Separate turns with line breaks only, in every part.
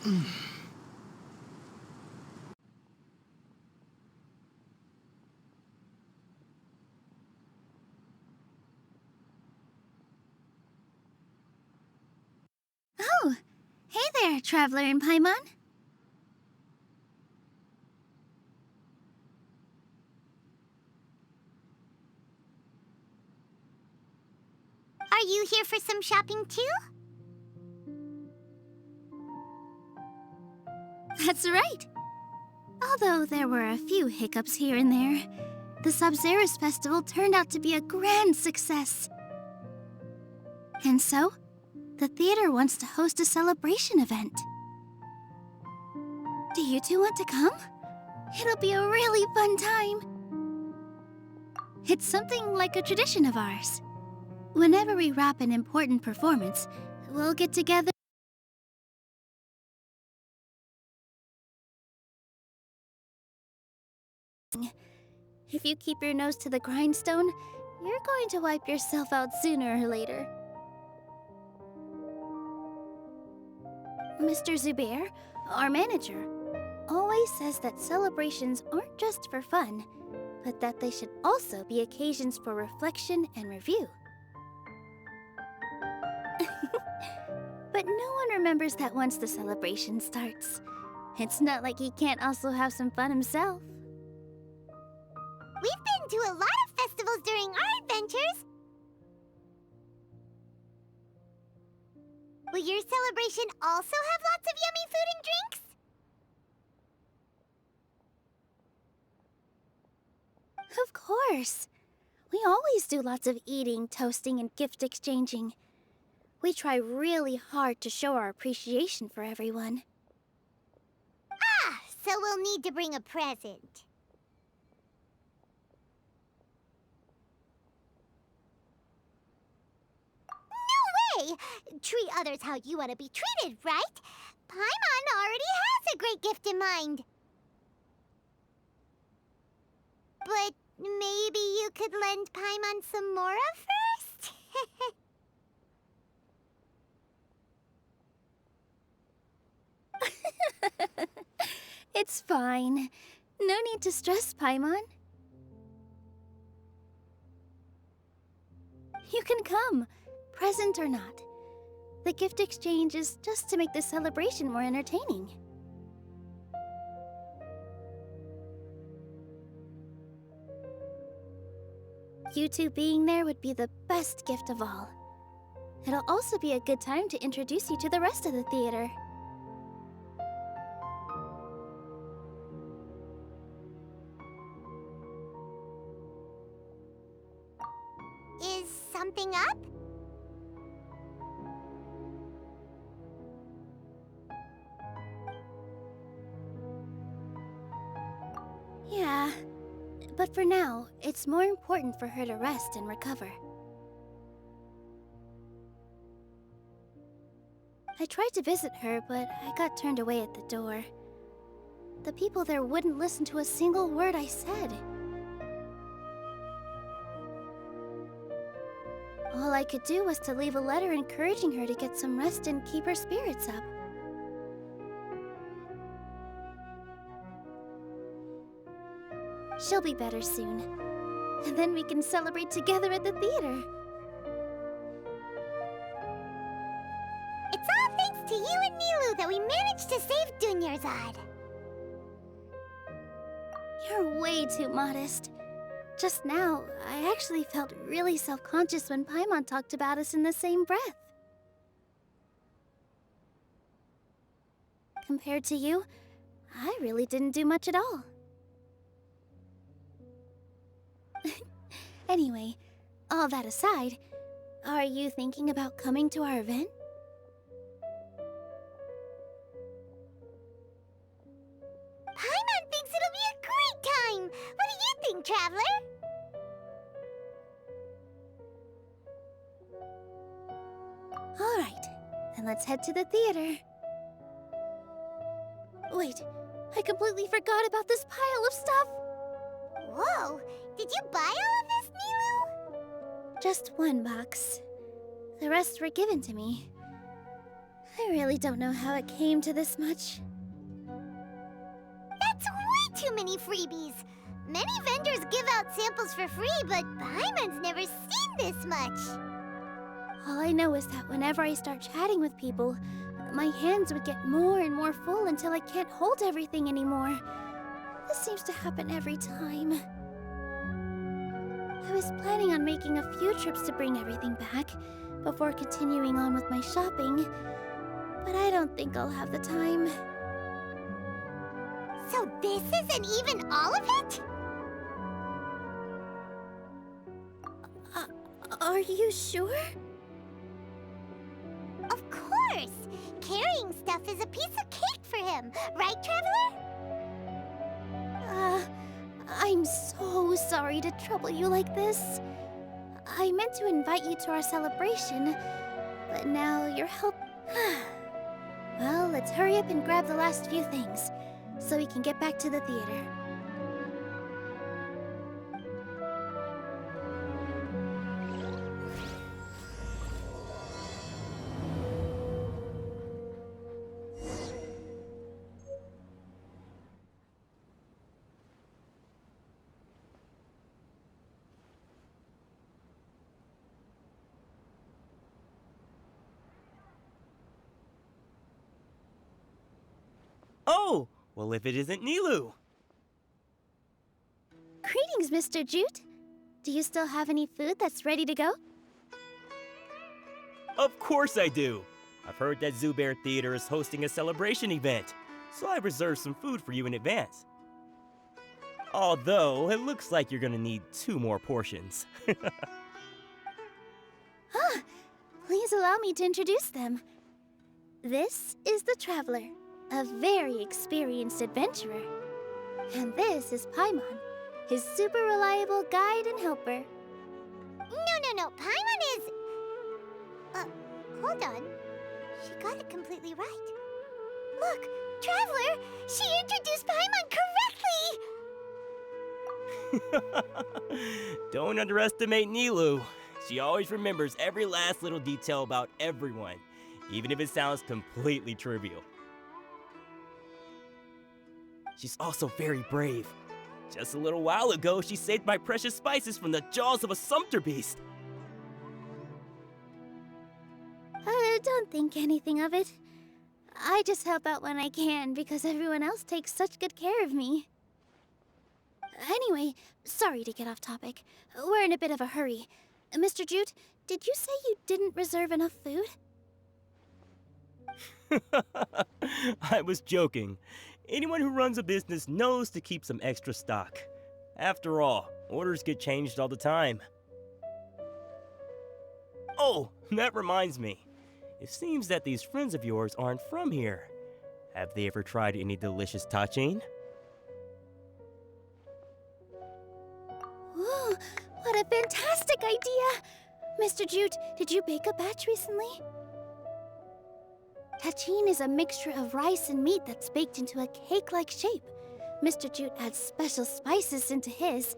Oh, hey there, traveler in Paimon.
Are you here for some shopping too?
That's right. Although there were a few hiccups here and there, the Sabzerus festival turned out to be a grand success. And so, the theater wants to host a celebration event. Do you two want to come? It'll be a really fun time. It's something like a tradition of ours. Whenever we wrap an important performance, we'll get together. If you keep your nose to the grindstone, you're going to wipe yourself out sooner or later. Mr. Zubayr, our manager, always says that celebrations aren't just for fun, but that they should also be occasions for reflection and review. But no one remembers that once the celebration starts. It's not like he can't also have some fun himself.
We've been to a lot of festivals during our adventures. Will your celebration also have lots of yummy food and drinks?
Of course. We always do lots of eating, toasting, and gift exchanging. We try really hard to show our appreciation for everyone.
Ah, so we'll need to bring a present. No way! Treat others how you want to be treated, right? Paimon already has a great gift in mind. But maybe you could lend Paimon some more first?
It's fine. No need to stress, Paimon. You can come, present or not. The gift exchange is just to make the celebration more entertaining. You two being there would be the best gift of all. It'll also be a good time to introduce you to the rest of the theater.
Is something up?
Yeah, but for now, it's more important for her to rest and recover. I tried to visit her, but I got turned away at the door. The people there wouldn't listen to a single word I said. All I could do was to leave a letter encouraging her to get some rest and keep her spirits up. She'll be better soon. And then we can celebrate together at the theater.
It's all thanks to you and Nilou that we managed to save Dunyarzad.
You're way too modest. Just now, I actually felt really self-conscious when Paimon talked about us in the same breath. Compared to you, I really didn't do much at all. Anyway, all that aside, are you thinking about coming to our event?
Paimon thinks it'll be a great time! What do you think, Traveler?
Alright, then let's head to the theater. Wait, I completely forgot about this pile of stuff!
Whoa! Did you buy all of this, Nilou?
Just one box. The rest were given to me. I really don't know how it came to this much.
That's way too many freebies. Many vendors give out samples for free, but Paimon's never seen this much.
All I know is that whenever I start chatting with people, my hands would get more and more full until I can't hold everything anymore. This seems to happen every time. I was planning on making a few trips to bring everything back before continuing on with my shopping, but I don't think I'll have the time.
So this isn't even all of it?
Are you sure?
Of course! Carrying stuff is a piece of cake for him, right, Traveler?
I'm so sorry to trouble you like this. I meant to invite you to our celebration, but now your help... Well, let's hurry up and grab the last few things, so we can get back to the theater.
Oh, well if it isn't Nilou.
Greetings, Mr. Jute. Do you still have any food that's ready to go?
Of course I do. I've heard that Zubayr Theater is hosting a celebration event, so I reserved some food for you in advance. Although, it looks like you're gonna need 2 more portions.
Please allow me to introduce them. This is the Traveler, a very experienced adventurer. And this is Paimon, his super reliable guide and helper.
No. Paimon is... hold on. She got it completely right. Look, Traveler! She introduced Paimon correctly!
Don't underestimate Nilou. She always remembers every last little detail about everyone, even if it sounds completely trivial. She's also very brave. Just a little while ago, she saved my precious spices from the jaws of a sumpter beast.
Don't think anything of it. I just help out when I can because everyone else takes such good care of me. Anyway, sorry to get off topic. We're in a bit of a hurry. Mr. Jute, did you say you didn't reserve enough food?
I was joking. Anyone who runs a business knows to keep some extra stock. After all, orders get changed all the time. Oh, that reminds me. It seems that these friends of yours aren't from here. Have they ever tried any delicious taaant?
Ooh, what a fantastic idea! Mr. Jute, did you bake a batch recently? Taaant is a mixture of rice and meat that's baked into a cake-like shape. Mr. Jute adds special spices into his.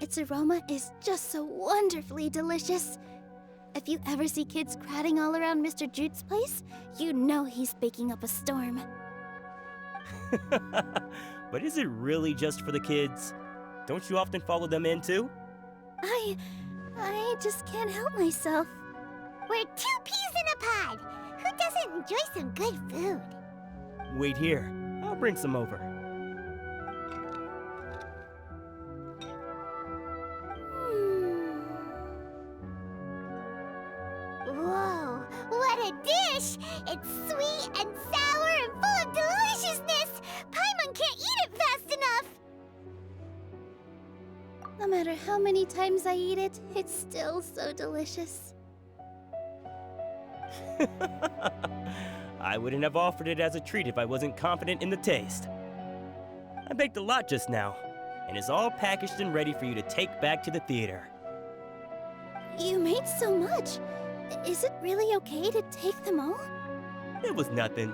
Its aroma is just so wonderfully delicious. If you ever see kids crowding all around Mr. Jute's place, you know he's baking up a storm.
But is it really just for the kids? Don't you often follow them in too?
I just can't help myself.
We're 2 peas in a pod! Who doesn't enjoy some good food?
Wait here. I'll bring some over.
Whoa, what a dish! It's sweet and sour and full of deliciousness! Paimon can't eat it fast enough!
No matter how many times I eat it, it's still so delicious.
I wouldn't have offered it as a treat if I wasn't confident in the taste. I baked a lot just now, and it's all packaged and ready for you to take back to the theater.
You made so much. Is it really okay to take them all?
It was nothing.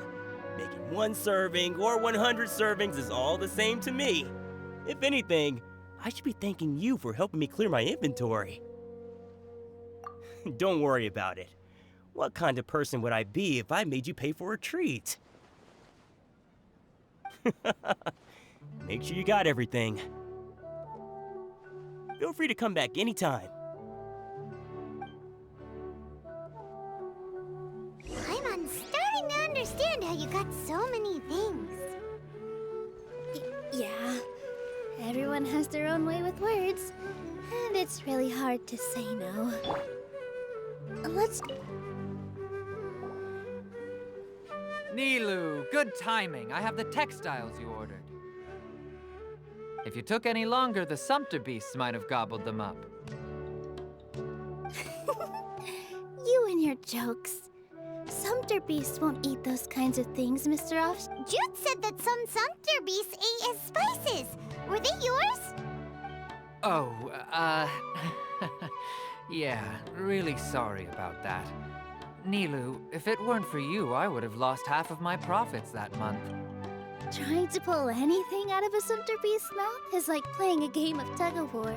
Making 1 serving or 100 servings is all the same to me. If anything, I should be thanking you for helping me clear my inventory. Don't worry about it. What kind of person would I be if I made you pay for a treat? Make sure you got everything. Feel free to come back anytime.
I'm starting to understand how you got so many things.
Yeah, everyone has their own way with words, and it's really hard to say no. Let's...
Nilou, good timing. I have the textiles you ordered. If you took any longer, the Sumpter beasts might have gobbled them up.
You and your jokes. Sumpter beasts won't eat those kinds of things, Mr. Off.
Jude said that some Sumpter beasts ate as spices. Were they yours?
Oh, yeah, really sorry about that. Nilou, if it weren't for you, I would have lost half of my profits that month.
Trying to pull anything out of a Sumpter beast's mouth is like playing a game of tug-of-war.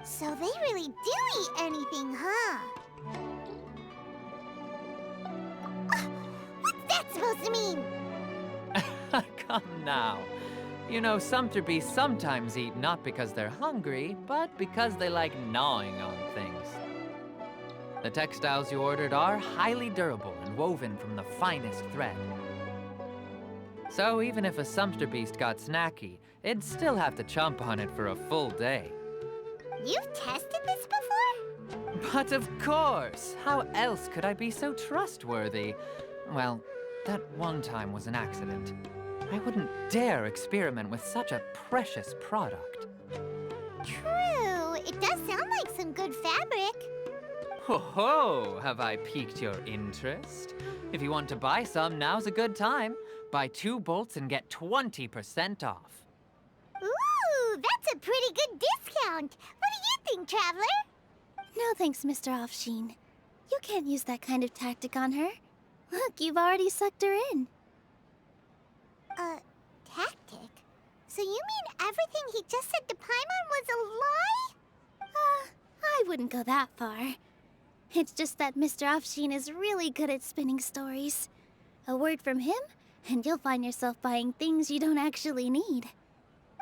So they really do eat anything, huh? What's that supposed to mean?
Come now. You know, Sumpter beasts sometimes eat not because they're hungry, but because they like gnawing on things. The textiles you ordered are highly durable and woven from the finest thread. So even if a Sumpter beast got snacky, it'd still have to chomp on it for a full day.
You've tested this before?
But of course! How else could I be so trustworthy? Well, that one time was an accident. I wouldn't dare experiment with such a precious product.
True. It does sound like some good fabric.
Ho ho! Have I piqued your interest? If you want to buy some, now's a good time. Buy 2 bolts and get 20% off.
Ooh, that's a pretty good discount. What do you think, Traveler?
No thanks, Mr. Offsheen. You can't use that kind of tactic on her. Look, you've already sucked her in.
Tactic? So you mean everything he just said to Paimon was a lie?
I wouldn't go that far. It's just that Mr. Offsheen is really good at spinning stories. A word from him, and you'll find yourself buying things you don't actually need.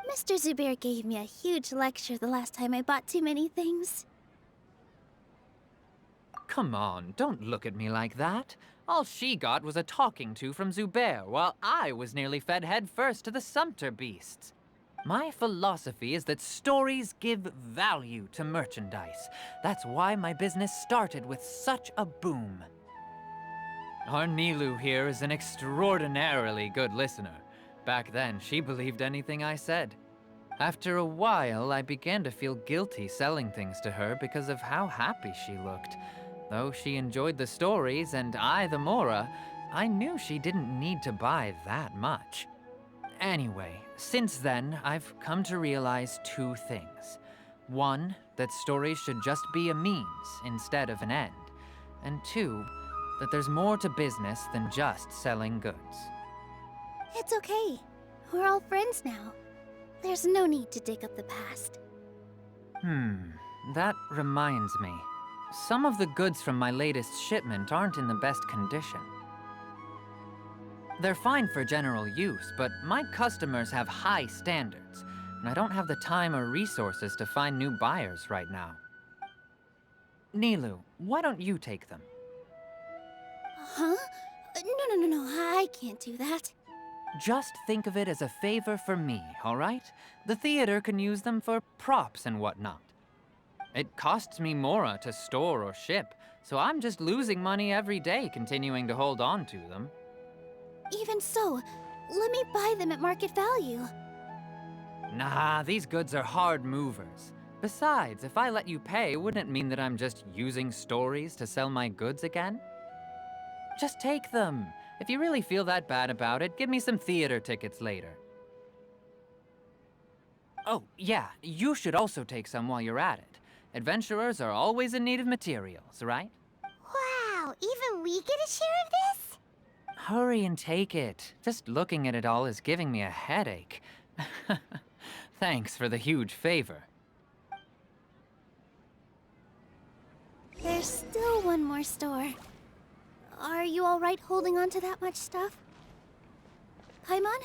Mr. Zubayr gave me a huge lecture the last time I bought too many things.
Come on, don't look at me like that. All she got was a talking to from Zubayr, while I was nearly fed headfirst to the Sumpter beasts. My philosophy is that stories give value to merchandise. That's why my business started with such a boom. Our Nilou here is an extraordinarily good listener. Back then, she believed anything I said. After a while, I began to feel guilty selling things to her because of how happy she looked. Though she enjoyed the stories and I the Mora, I knew she didn't need to buy that much. Anyway, since then, I've come to realize 2 things. 1, that stories should just be a means instead of an end. And 2, that there's more to business than just selling goods.
It's okay. We're all friends now. There's no need to dig up the past.
That reminds me. Some of the goods from my latest shipment aren't in the best condition. They're fine for general use, but my customers have high standards, and I don't have the time or resources to find new buyers right now. Nilou, why don't you take them?
Huh? No, I can't do that.
Just think of it as a favor for me, all right? The theater can use them for props and whatnot. It costs me Mora to store or ship, so I'm just losing money every day continuing to hold on to them.
Even so, let me buy them at market value.
Nah, these goods are hard movers. Besides, if I let you pay, wouldn't it mean that I'm just using stories to sell my goods again? Just take them. If you really feel that bad about it, give me some theater tickets later. Oh, yeah, you should also take some while you're at it. Adventurers are always in need of materials, right?
Wow, even we get a share of this?
Hurry and take it. Just looking at it all is giving me a headache. Thanks for the huge favor.
There's still one more store. Are you all right holding on to that much stuff? Paimon,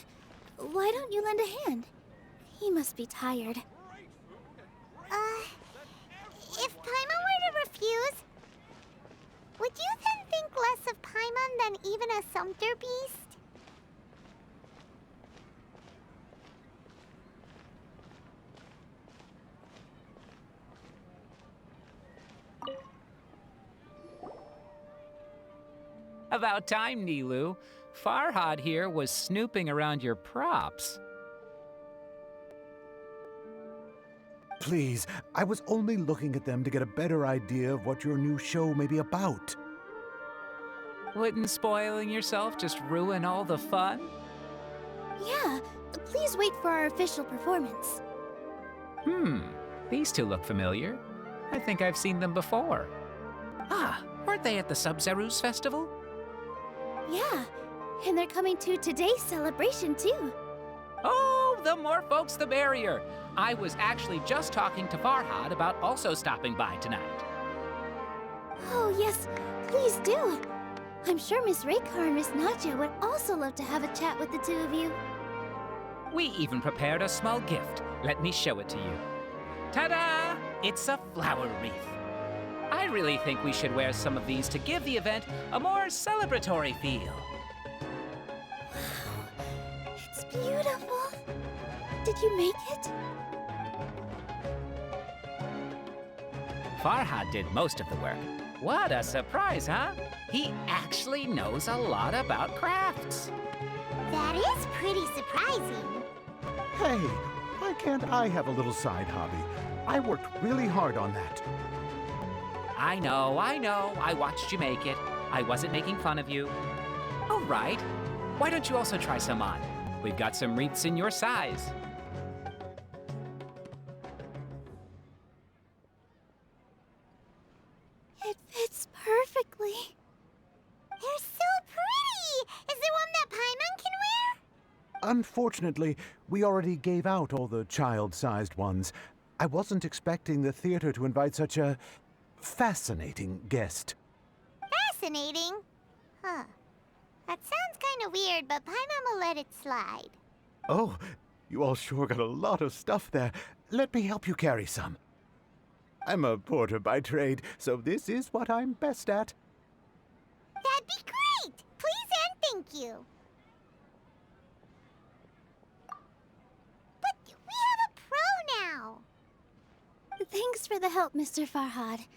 why don't you lend a hand? He must be tired.
If Paimon were to refuse, would you then think less of Paimon than even a sumpter beast?
About time, Nilu. Farhad here was snooping around your props.
Please, I was only looking at them to get a better idea of what your new show may be about.
Wouldn't spoiling yourself just ruin all the fun?
Yeah, please wait for our official performance.
These two look familiar. I think I've seen them before. Ah, weren't they at the Sub-Zeru's festival?
Yeah, and they're coming to today's celebration too.
Oh, the more folks the merrier. I was actually just talking to Farhad about also stopping by tonight.
Oh yes, please do. I'm sure Miss Raykar and Miss Nadja would also love to have a chat with the two of you.
We even prepared a small gift. Let me show it to you. Ta-da! It's a flower wreath. I really think we should wear some of these to give the event a more celebratory feel.
It's beautiful. Did you make it?
Farhad did most of the work. What a surprise, huh? He actually knows a lot about crafts.
That is pretty surprising.
Hey, why can't I have a little side hobby? I worked really hard on that.
I know. I watched you make it. I wasn't making fun of you. All right. Why don't you also try some on? We've got some wreaths in your size.
It fits perfectly.
They're so pretty! Is there one that Paimon can wear?
Unfortunately, we already gave out all the child-sized ones. I wasn't expecting the theater to invite such a fascinating guest.
Fascinating? Huh. That sounds kind of weird, but Paimon will let it slide.
Oh, you all sure got a lot of stuff there. Let me help you carry some. I'm a porter by trade, so this is what I'm best at.
That'd be great! Please and thank you. But we have a pro now.
Thanks for the help, Mr. Farhad.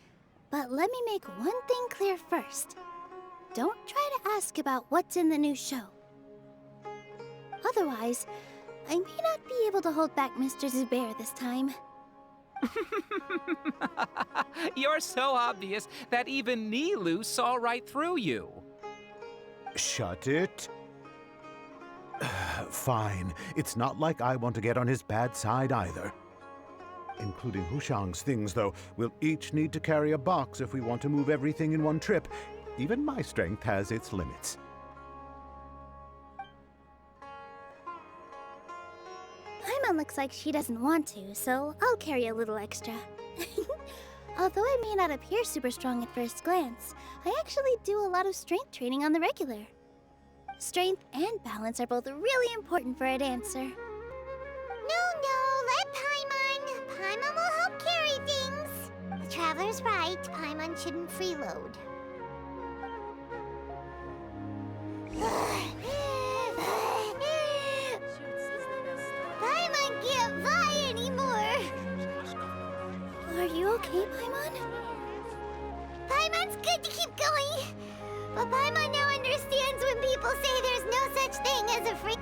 But let me make one thing clear first. Don't try to ask about what's in the new show. Otherwise, I may not be able to hold back Mr. Zubayr this time.
You're so obvious that even Nilu saw right through you.
Shut it. Fine. It's not like I want to get on his bad side either. Including Hushang's things, though. We'll each need to carry a box if we want to move everything in one trip. Even my strength has its limits.
Paimon looks like she doesn't want to, so I'll carry a little extra. Although I may not appear super strong at first glance, I actually do a lot of strength training on the regular. Strength and balance are both really important for a dancer.
No, let Paimon. Paimon will help carry things. The Traveler's right. Paimon shouldn't freeload. Paimon can't fly anymore.
Are you okay, Paimon?
Paimon's good to keep going. But Paimon now understands when people say there's no such thing as a free...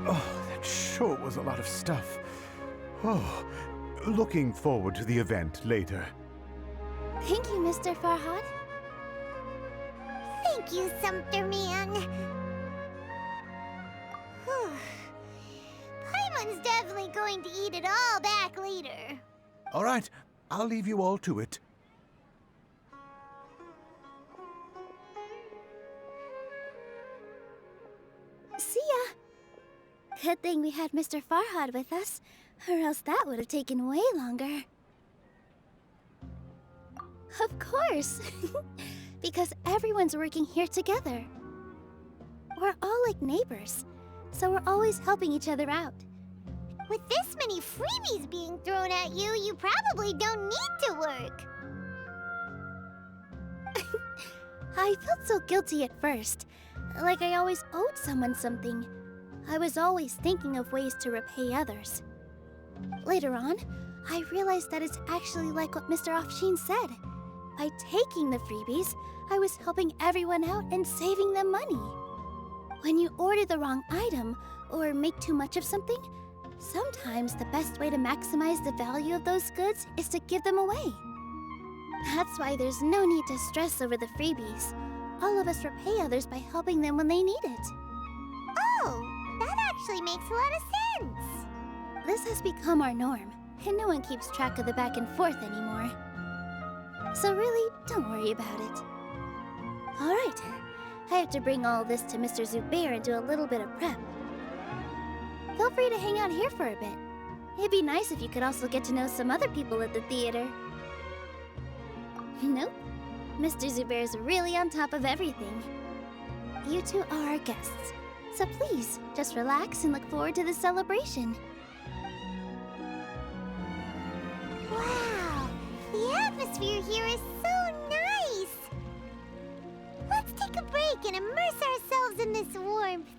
Oh, that sure was a lot of stuff. Oh, looking forward to the event later.
Thank you, Mr. Farhad.
Thank you, Sumpter Man. Whew. Paimon's definitely going to eat it all back later.
All right, I'll leave you all to it.
See ya. Good thing we had Mr. Farhad with us, or else that would have taken way longer. Of course! Because everyone's working here together. We're all like neighbors, so we're always helping each other out.
With this many freebies being thrown at you, you probably don't need to work.
I felt so guilty at first, like I always owed someone something. I was always thinking of ways to repay others. Later on, I realized that it's actually like what Mr. Afshin said. By taking the freebies, I was helping everyone out and saving them money. When you order the wrong item or make too much of something, sometimes the best way to maximize the value of those goods is to give them away. That's why there's no need to stress over the freebies. All of us repay others by helping them when they need it.
Oh, that actually makes a lot of sense.
This has become our norm, and no one keeps track of the back and forth anymore. So really, don't worry about it. Alright, I have to bring all this to Mr. Zubayr and do a little bit of prep. Feel free to hang out here for a bit. It'd be nice if you could also get to know some other people at the theater. Nope. Mr. Zubayr's really on top of everything. You two are our guests, so please, just relax and look forward to the celebration.
Wow, the atmosphere here is so nice. Let's take a break and immerse ourselves in this warmth.